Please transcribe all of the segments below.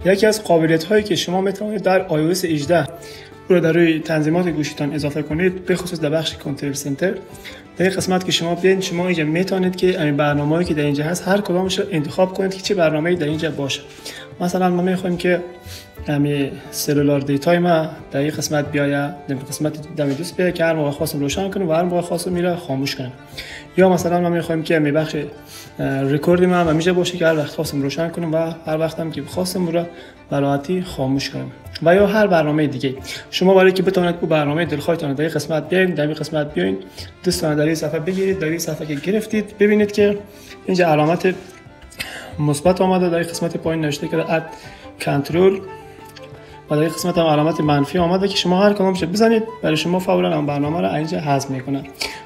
یکی از قابلیت هایی که شما میتونید در iOS 18 رو در روی تنظیمات گوشیتان اضافه کنید، به خصوص در بخش کنترل سنتر، در این قسمت که شما بیاین، شما اینجا میتونید که این برنامه‌ای که در اینجا هست هر کدامش رو انتخاب کنید که چه برنامه‌ای در اینجا باشه. مثلا ما میخوایم که همین سلولار دیتای ما در این قسمت بیاید، در قسمت دم دوست بیاید که هر موقع خواستم روشن کنم و هر موقع خواستم میره خاموش کنم. یا مثلا ما میخوایم که می بخش رکورد ما همیشه باشه که هر وقت خواستم روشن کنم و هر وقت هم که خواستم رو به راحتی خاموش کنم. و یا هر برنامه دیگه شما برای که بتونید اون برنامه دلخواهتون در این قسمت بیاین، در این قسمت بیاین، دوستان در این صفحه بگیرید، در این صفحه که گرفتید ببینید که اینجا علامت مثبت آمده، در این قسمت پایین نوشته که اد کنترل و در این قسمت هم علامت منفی آمده که شما هر کدومش بزنید برای شما فورا اون برنامه رو اینجا حذف میکنه.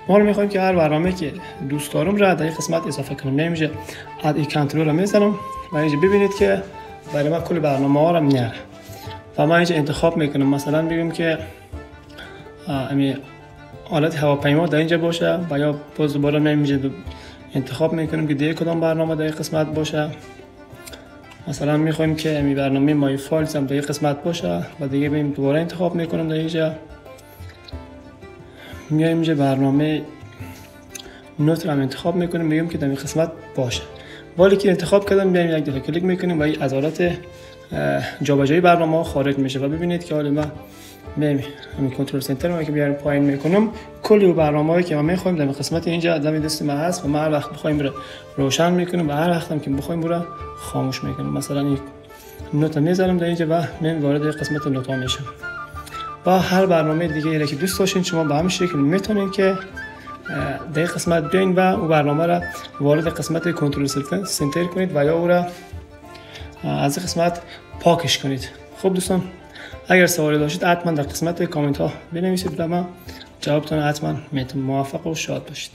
ما رو میخوایم که هر برنامه که دوست دارم را در این قسمت اضافه کنم، نمیشه اد کنترل رو میزنم و اینجا ببینید که برای ما کل برنامه ها رو میاره و ما اینجا انتخاب میکنم. مثلا بگیم که همین حالت هواپیما در اینجا باشه و یا باز دوباره نمیشه انتخاب میکنیم که دیگه کدام برنامه در این قسمت باشه. مثلا میخوایم که همین برنامه مای فایلز هم در این قسمت باشه و دیگه بریم دوباره انتخاب میکنم. در اینجا میایم اینجا برنامه نوت رو هم انتخاب میکنیم، میگیم که در این قسمت باشه. ولی که انتخاب کردم میایم یک دفعه کلیک میکنیم و این از حالت جابجایی برنامه ها خارج میشه و ببینید که حالا ما همین کنترل سنتر رو که بیارم پایین میکنم، کلی برنامه‌ای که ما میخوایم در قسمت اینجا دم دست ما هست و ما هر وقت بخوایم رو روشن میکنیم و هر وقت هم که بخوایم رو خاموش میکنیم. مثلا این نوت میذارم در اینجا و من وارد قسمت نوت ها میشم. با هر برنامه دیگه ای که دوست داشتین شما به همین شکل میتونید که در این قسمت بیاین و اون برنامه رو وارد قسمت کنترل سنتر کنید و یا او را از قسمت پاکش کنید. خب دوستان، اگر سوالی داشتید حتما در قسمت کامنت ها بنویسید و من جوابتون حتما میتونم. موفق و شاد باشید.